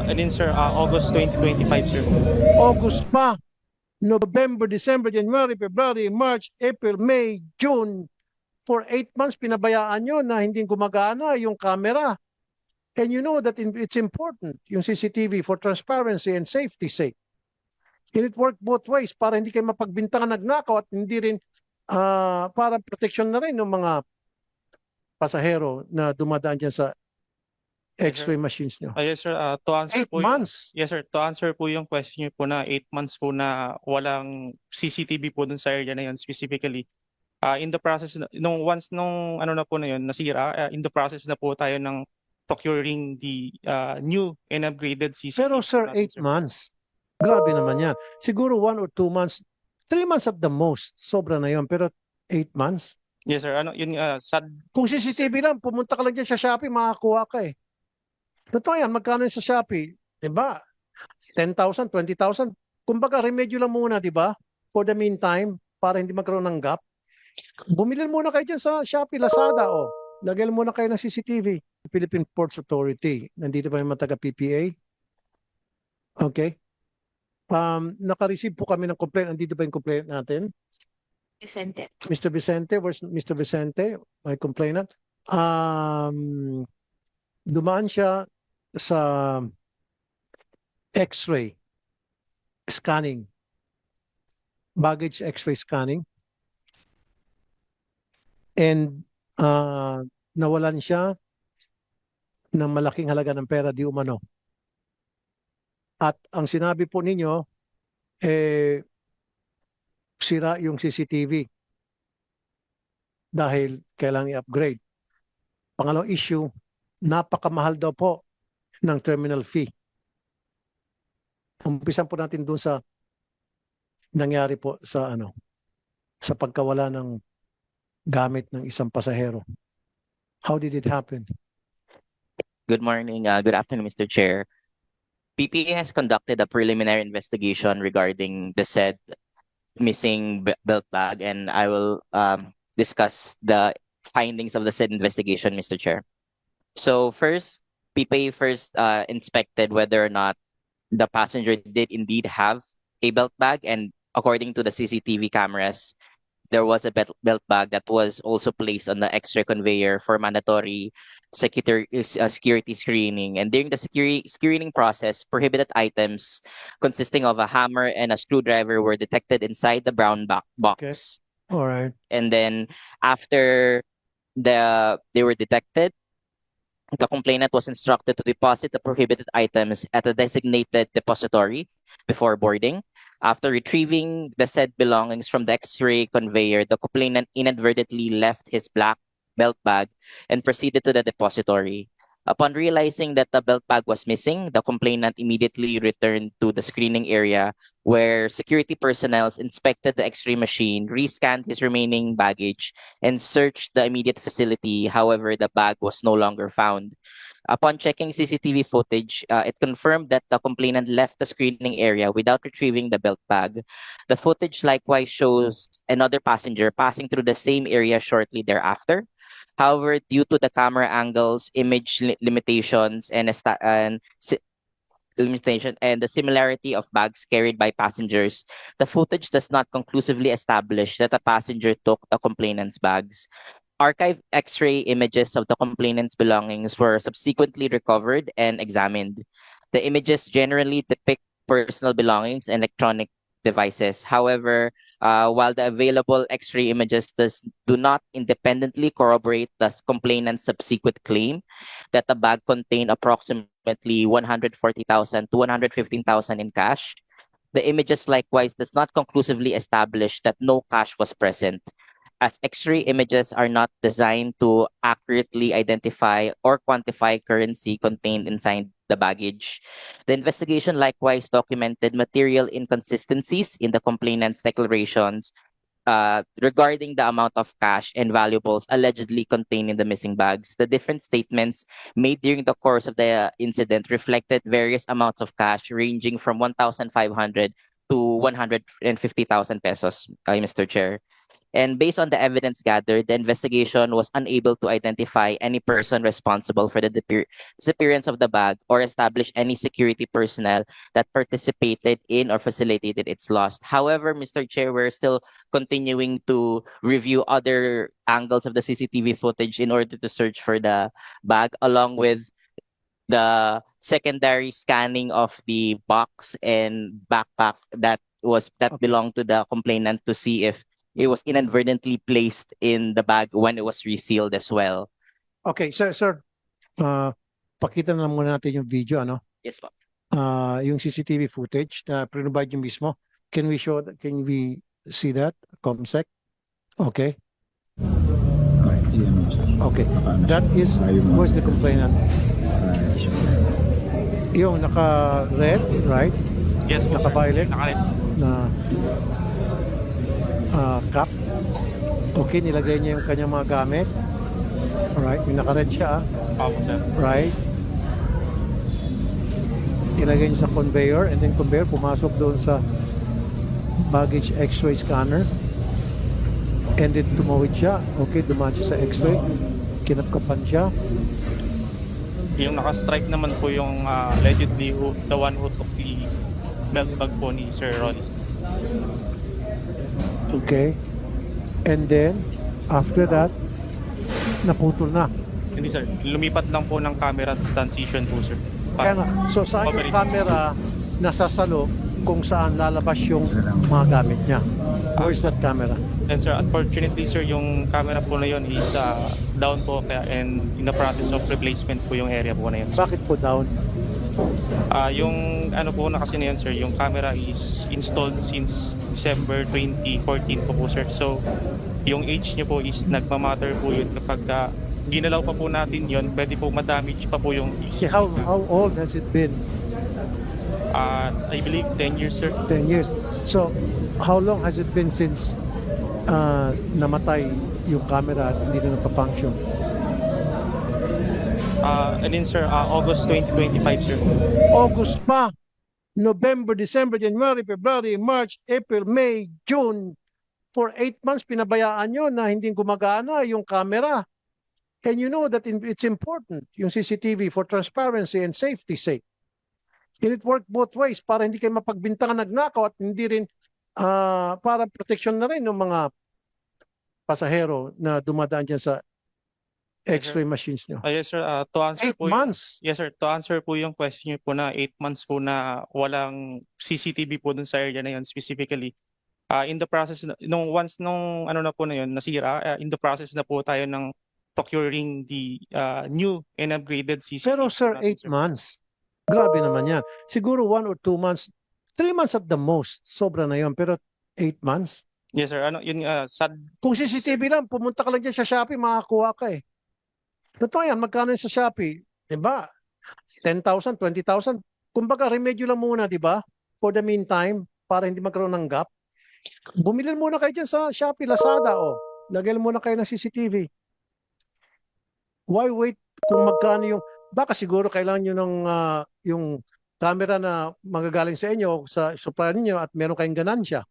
And then sir, August 2025 sir. August pa, November, December, January, February, March, April, May, June. For 8 months, pinabayaan nyo na hindi gumagana yung camera. And you know that it's important, yung CCTV, for transparency and safety sake. Can it work both ways para hindi kayo mapagbintangan nagnakaw at hindi rin para protection na rin ng mga pasahero na dumadaan dyan sa Yes sir. X-ray machines nyo? Yes sir, to answer Eight po months. yes sir, to answer po yung question niyo po na 8 months po na walang CCTV po dun sa area na yun specifically. In the process nung once nung ano na po na yun nasira, in the process na po tayo ng procuring the new and upgraded Pero CCTV po sir, natin 8 sir. months. Grabe naman yan. Siguro 1 or 2 months. 3 months at the most. Sobra na yon. Pero 8 months? Yes sir, ano yun sad. Kung CCTV lang, pumunta ka lang dyan sa Shopee, makakuha ka eh. Totoo yan, magkano yun sa Shopee? Diba? 10,000, 20,000. Kumbaga, remedyo lang muna, di ba? For the meantime, para hindi magkaroon ng gap. Bumili muna kayo dyan sa Shopee, Lazada, o. Lagyan muna kayo ng CCTV. Philippine Ports Authority. Nandito pa yung mga taga-PPA. Okay. Naka-receive po kami ng complaint. Nandito ba yung complaint natin? Vicente. Mr. Vicente, where's Mr. Vicente? My complainant. Dumaan siya sa X-ray scanning. Baggage X-ray scanning. And nawalan siya ng malaking halaga ng pera di umano. At ang sinabi po ninyo, sira yung CCTV dahil kailangan i-upgrade. Pangalawang issue, napakamahal daw po ng terminal fee. Umpisan po natin doon sa nangyari po sa sa pagkawala ng gamit ng isang pasahero. How did it happen? Good morning. Good afternoon, Mr. Chair. PPA has conducted a preliminary investigation regarding the said missing belt bag, and I will discuss the findings of the said investigation, Mr. Chair. So first, PPA first inspected whether or not the passenger did indeed have a belt bag, and according to the CCTV cameras, there was a belt bag that was also placed on the X-ray conveyor for mandatory security screening. And during the security screening process, prohibited items consisting of a hammer and a screwdriver were detected inside the brown box. Okay. All right. And then after they were detected, the complainant was instructed to deposit the prohibited items at a designated depository before boarding. After retrieving the said belongings from the X-ray conveyor, the complainant inadvertently left his black belt bag and proceeded to the depository. Upon realizing that the belt bag was missing, the complainant immediately returned to the screening area where security personnel inspected the X-ray machine, rescanned his remaining baggage, and searched the immediate facility. However, the bag was no longer found. Upon checking CCTV footage, it confirmed that the complainant left the screening area without retrieving the belt bag. The footage likewise shows another passenger passing through the same area shortly thereafter. However, due to the camera angles, image limitations, and limitation and the similarity of bags carried by passengers, the footage does not conclusively establish that the passenger took the complainant's bags. Archived X-ray images of the complainant's belongings were subsequently recovered and examined. The images generally depict personal belongings and electronic devices. However, while the available X-ray images do not independently corroborate the complainant's subsequent claim that the bag contained approximately 140,000 to 115,000 in cash, the images likewise does not conclusively establish that no cash was present, as X-ray images are not designed to accurately identify or quantify currency contained inside the baggage. The investigation likewise documented material inconsistencies in the complainant's declarations regarding the amount of cash and valuables allegedly contained in the missing bags. The different statements made during the course of the incident reflected various amounts of cash ranging from 1,500 to 150,000 pesos, Mr. Chair. And based on the evidence gathered, the investigation was unable to identify any person responsible for the disappearance of the bag or establish any security personnel that participated in or facilitated its loss. However, Mr. Chair, we're still continuing to review other angles of the CCTV footage in order to search for the bag, along with the secondary scanning of the box and backpack that Okay. belonged to the complainant to see if it was inadvertently placed in the bag when it was resealed as well. Okay, sir, ah, pakita na lang muna natin yung video, ano? Yes po. Yung CCTV footage na provide yung mismo. Can we see that? Comsec? Okay. Okay. That is, where's the complainant? Yung naka-red, right? Yes po, sir. Naka-violet Naka-red. na cap. Okay, nilagay niya yung kanyang mga gamit. Alright, yung naka-red siya, Opo, sir. right? Ilagay niya sa conveyor, and then conveyor pumasok doon sa baggage x-ray scanner, and then tumawid siya. Okay, dumaan siya sa x-ray, kinapkapan siya. Yung naka-strike naman po yung allegedly the one who took the milk bag po ni Sir Rollins. Okay, and then after that naputol na. Hindi, sir. Lumipat lang po ng camera transition po, sir. Kaya nga, so saan yung camera nasasalo kung saan lalabas yung mga gamit niya? Where's that camera? And sir, unfortunately, sir, yung camera po na yun is down po kaya and in the process of replacement po yung area po na yun. Bakit po down? Yung ano po na kasi na yun, sir, yung camera is installed since December 2014 po, sir. So, yung age niyo po is nagmamatter po yun kapag ginalaw pa po natin yun, pwede po ma-damage pa po yung See, how old has it been? I believe 10 years, sir. 10 years. So, how long has it been since namatay yung camera at hindi na napapunction? And then, sir, August 2025, sir. August pa, November, December, January, February, March, April, May, June. For 8 months, pinabayaan nyo na hindi gumagana yung camera. And you know that it's important, yung CCTV, for transparency and safety sake. Can it work both ways para hindi kayo mapagbintangan nagnakaw at hindi rin para protection na rin ng mga pasahero na dumadaan dyan sa x-ray machines nyo? Yes, sir. To answer 8 po months. Yes, sir. To answer po yung question niyo po na 8 months po na walang CCTV po dun sa area na yun specifically. In the process, once ano na po na yun, nasira, in the process na po tayo ng procuring the new and upgraded CCTV. Pero sir, po natin, 8 months. Grabe naman yan. Siguro 1 or 2 months, 3 months at the most. Sobra na yun. Pero 8 months? Yes, sir. Yun, sad. Kung CCTV lang, pumunta ka lang dyan sa Shopee, makakuha ka eh. Totoo yan, magkano yun sa Shopee? Diba? 10,000, 20,000. Kumbaga, remedyo lang muna, diba? For the meantime, para hindi magkaroon ng gap. Bumili muna kayo dyan sa Shopee, Lazada, o. Lagyan muna kayo ng CCTV. Why wait kung magkano yung... Baka siguro kailangan nyo ng yung camera na magagaling sa inyo, sa supplier niyo at meron kayong ganansya.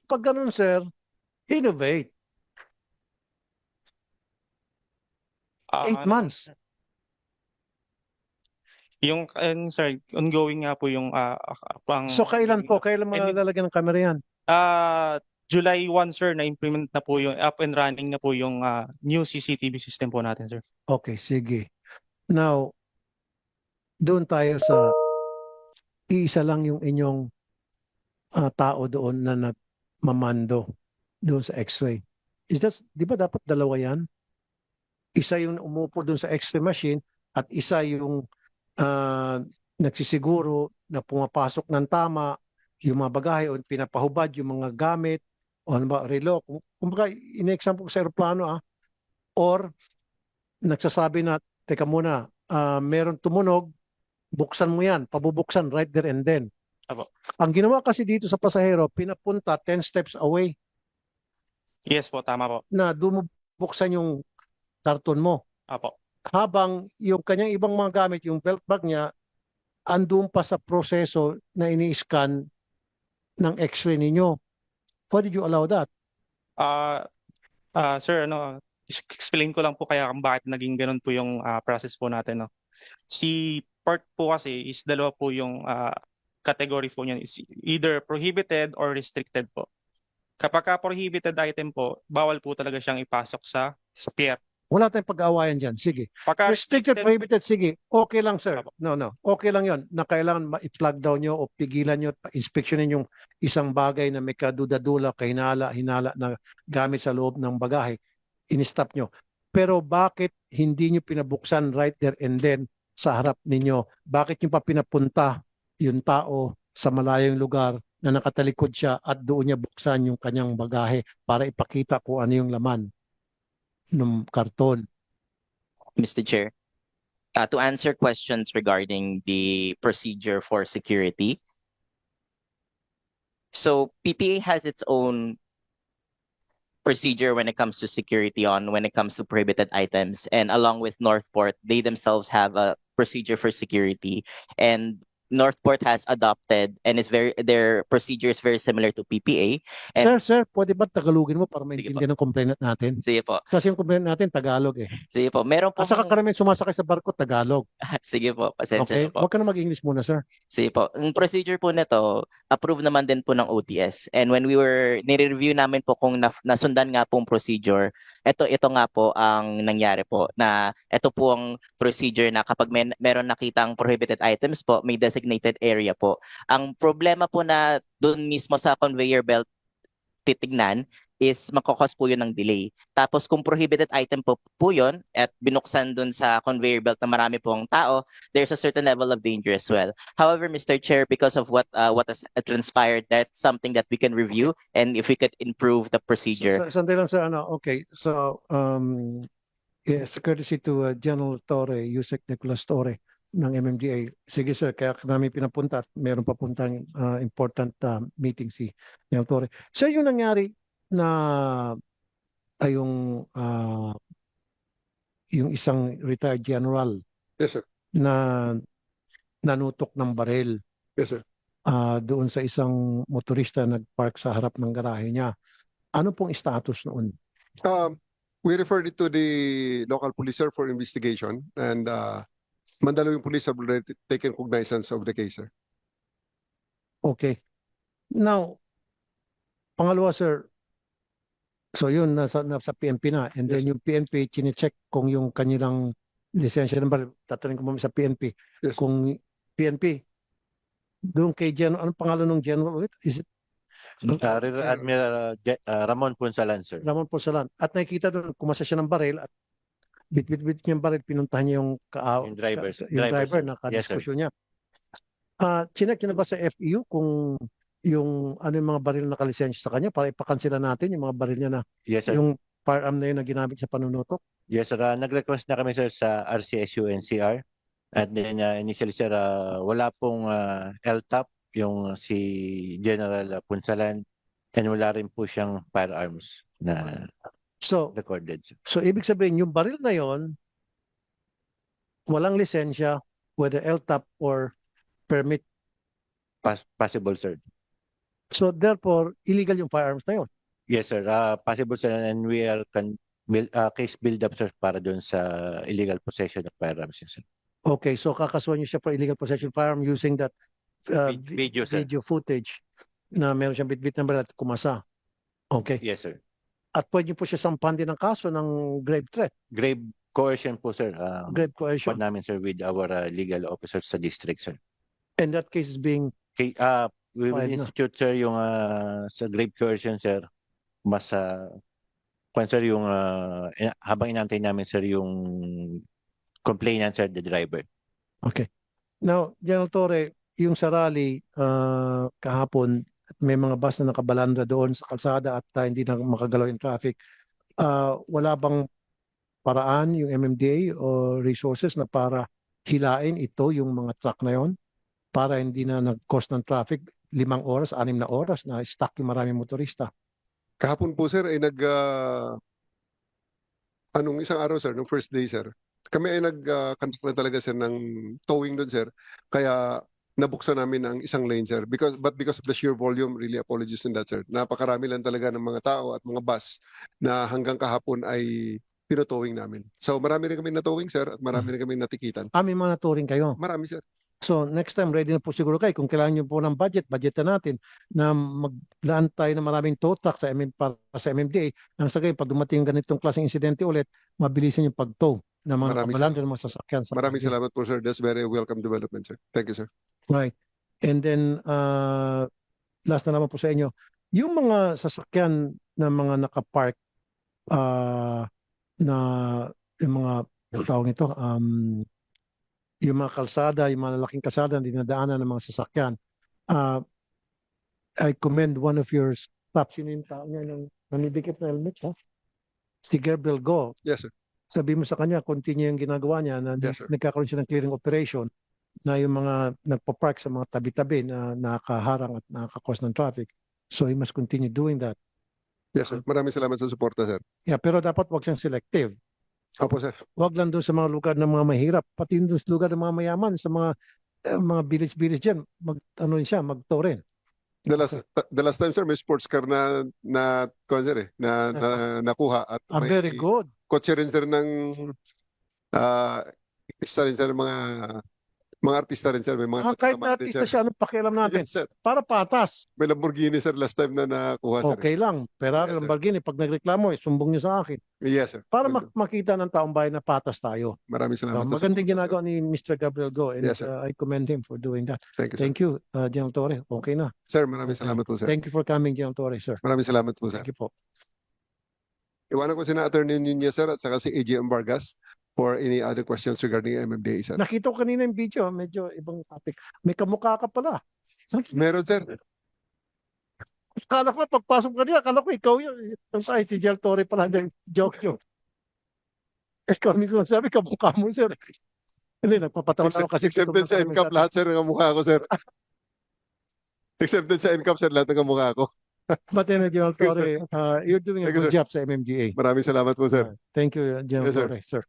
Pag ganun, sir, innovate. 8 months. Yung, sir, ongoing nga po yung pang... So, kailan malalagyan ng camera yan? July 1, sir, na-implement na po yung up and running na po yung new CCTV system po natin, sir. Okay, sige. Now, doon tayo sa iisa lang yung inyong tao doon na nagmamando doon sa x-ray. Di ba dapat dalawa yan? Isa yung umupo doon sa x-ray machine at isa yung nagsisiguro na pumapasok ng tama yung mga bagahe o pinapahubad yung mga gamit o ano ba, relo. Kumbaga, in-example ko sa aeroplano or nagsasabi na, teka muna, meron tumunog, buksan mo yan, pabubuksan right there and then. Apo. Ang ginawa kasi dito sa pasahero, pinapunta 10 steps away Yes po, tama po. na dumubuksan yung karton mo. Apo. Habang yung kanyang ibang mga gamit, yung belt bag niya, andun pa sa proseso na ini-scan ng x-ray ninyo. Why did you allow that? Ah, sir, explain ko lang po kaya kung bakit naging ganun po yung process po natin, no. Si part po kasi is dalawa po yung category po niyan, is either prohibited or restricted po. Kapag prohibited item po, bawal po talaga siyang ipasok sa pier. Wala tayong pag-aawayan dyan. Sige. Pagka Restricted, restricted, prohibited, sige. Okay lang, sir. Apo. No, no. Okay lang yon na kailangan i-plug down nyo o pigilan nyo at inspeksyonin yung isang bagay na may kaduda-dula, kahinala, hinala na gamit sa loob ng bagahe. In-stop nyo. Pero bakit hindi nyo pinabuksan right there and then sa harap ninyo? Bakit nyo pa pinapunta yung tao sa malayong lugar na nakatalikod siya at doon niya buksan yung kanyang bagahe para ipakita kung ano yung laman ng karton? Mr. Chair, to answer questions regarding the procedure for security. So PPA has its own procedure when it comes to security when it comes to prohibited items, and along with Northport, they themselves have a procedure for security, and Northport has adopted and their procedure is very similar to PPA. And Sir, pwede ba Tagalogin mo para Sige po. maintindihan ng complainant natin? Sige po. Kasi yung complainant natin, Tagalog eh. Sige po. Meron po At saka karamihan sumasakay sa barko, Tagalog. Sige po, pasensya Okay? na po. Huwag ka na mag-English muna, sir. Sige po. Ang procedure po nito, approved naman din po ng OTS. And when nire-review namin po kung nasundan nga pong procedure, ito nga po ang nangyari po, na ito po ang procedure na kapag meron nakitang prohibited items po, may designated area po. Ang problema po na doon mismo sa conveyor belt titignan is magkakos po yun ng delay. Tapos kung prohibited item po yun at binuksan dun sa conveyor belt na marami pong tao, there's a certain level of danger as well. However, Mr. Chair, because of what has transpired, that's something that we can review, and if we could improve the procedure. Sandali lang, sir. Okay. So, yes, courtesy to General Torre, Yusek Nicolas Torre ng MMDA. Sige, sir. Kaya namin pinapunta at meron papuntang important meeting si General Torre. Sir, yung nangyari na yung isang retired general Yes, sir. na nanutok ng baril Yes, sir. doon sa isang motorista nagpark sa harap ng garahe niya. Ano pong status noon? We referred it to the local police, sir, for investigation, and Mandaluyong police have already taken cognizance of the case, sir. Okay. Now, pangalawa, sir, so yun, nasa PNP na. And then Yes, yung PNP, chinecheck kung yung kanilang lisensya number, tatanungin ko muna sa PNP. Yes. Kung PNP, doon kay General, anong pangalan ng General ulit? Is it Rear Admiral Ramon Punsalan, sir. Ramon Posalan? At nakikita doon, kumasa siya ng baril at bit-bit niya yung baril, pinuntahan niya yung, Yung driver, yung driver sir. na Yes, sir. kadiskusyon niya. Chinek niyo na ba sa FEU kung yung ano yung mga baril na nakalisensya sa kanya para ipakansela natin yung mga baril niya na Yes, sir. yung firearm na yun na ginamit sa panunutok? Yes, sir. Nag-request na kami, sir, sa RCSU NCR. At then, initially, sir, wala pong LTAP, yung si General Punsalan, and wala rin po siyang firearms na So, recorded, sir. so ibig sabihin, yung baril na yon walang lisensya, whether LTAP or permit. Possible, sir. So, therefore, illegal yung firearms na yon. Yes, sir. Possible, sir. And we are case build up, sir, para doon sa illegal possession of firearms, sir. Okay, so kakasuhan niyo siya for illegal possession of firearm using that Video, sir. video footage na meron siyang bit-bit na baril at kumasa. Okay. Yes, sir. At pwede niyo po siya sampahan din ng kaso ng grave threat, Grave coercion po, sir. grave coercion. Po namin, sir, with our legal officers sa district, sir. And that case is being, Okay, we will Fine na. institute, sir, yung sa grave coercion, sir. Mas, sir, yung habang inantay namin, sir, yung complainant, sir, the driver. okay. Now, General Torre, yung sa rally kahapon, may mga bus na nakabalandra doon sa kalsada at hindi na makagalaw yung traffic. Wala bang paraan yung MMDA o resources na para hilain ito yung mga truck na yon para hindi na nag-cause ng traffic 5 oras, 6 na oras na stuck yung maraming motorista? Kahapon po, sir, ay anong isang araw, sir, nung first day, sir, kami ay nag-conduct na talaga, sir, ng towing doon, sir. Kaya nabuksan namin ang isang lane, sir. Because of the sheer volume, really apologies on that, sir. Napakarami lang talaga ng mga tao at mga bus na hanggang kahapon ay tinotowing namin. So marami rin kami natowing, sir, at marami rin kami natikitan. May mga naturing kayo. Marami, sir. So next time, ready na po siguro kayo. Kung kailangan nyo po ng budgetan natin na maglaan tayo ng maraming tow truck para sa MMDA. Nang sa kayo, pag dumating ganitong klaseng insidente ulit, mabilisan yung pag-tow ng mga Maraming kabalan ng mga sasakyan. Sa Maraming highway. salamat po, sir. That's very welcome development, sir. Thank you, sir. Right. And then, last na naman po sa inyo, yung mga sasakyan na mga nakapark na yung mga tawag nito, yung mga kalsada, yung mga lalaking kalsada na dinadaanan ng mga sasakyan. I commend one of your staff. Sino yung tao niya ng nanibigit na helmet, ha? Si Gabriel Go. Yes, sir. Sabi mo sa kanya, continue yung ginagawa niya na Yes, sir. nagkakaroon siya ng clearing operation na yung mga nagpa-park sa mga tabi-tabi na nakakaharang at nakaka-cause ng traffic. So he must continue doing that. Yes, sir. Maraming salamat sa suporta, sir. Yeah, pero dapat wag siyang selective. Opo, sir. Wag lang doon sa mga lugar ng mga mahirap, pati doon sa lugar ng mga mayaman, sa mga village-village diyan, mag-tow rin. The last time, sir, may sports car na sir, nakuha at may Very good. kotse rin, sir, ng artista rin, sir, mga artista rin, sir. May mga Kahit kasama na rin, artista sir. siya, anong pakialam natin? Yes, sir. Para patas. May Lamborghini, sir, last time na nakuha, sir. Okay lang. Ferrari, Yes, sir. Lamborghini, pag nagreklamo, sumbong niyo sa akin. Yes, sir. Para makita ng taong bayan na patas tayo. Maraming salamat. sa Magandang suporta, ginagawa ni Mr. Gabriel Go and Yes, sir. I commend him for doing that. sir. Thank you, sir. Thank you, General Torre. Okay na. Sir, maraming salamat po, sir. Thank you for coming, General Torre, sir. Maraming salamat po, sir. Thank you po. Iwanan ko si Attorney Nunez, sir, at saka si AGM Vargas for any other questions regarding MMDA, sir. Nakita ko kanina yung video, medyo ibang topic. May kamukha ka pala. Meron, sir. Akala ko, pagpasok ka niya, akala ko ikaw yun. Ay, si General Torre pala. Joke yun. Ikaw mismo sabi, kamukha mo, sir. Hindi, nagpapatawa ako kasi. Accepted sa NCAP lahat, sir, ng kamukha ko, sir. Accepted sa NCAP, sir, lahat ng kamukha ko. But anyway, General Thank you, Torre, you're doing a Thank you, good sir. job sa MMDA. Maraming salamat po, sir. Thank you, General Yes, sir. Torre, sir.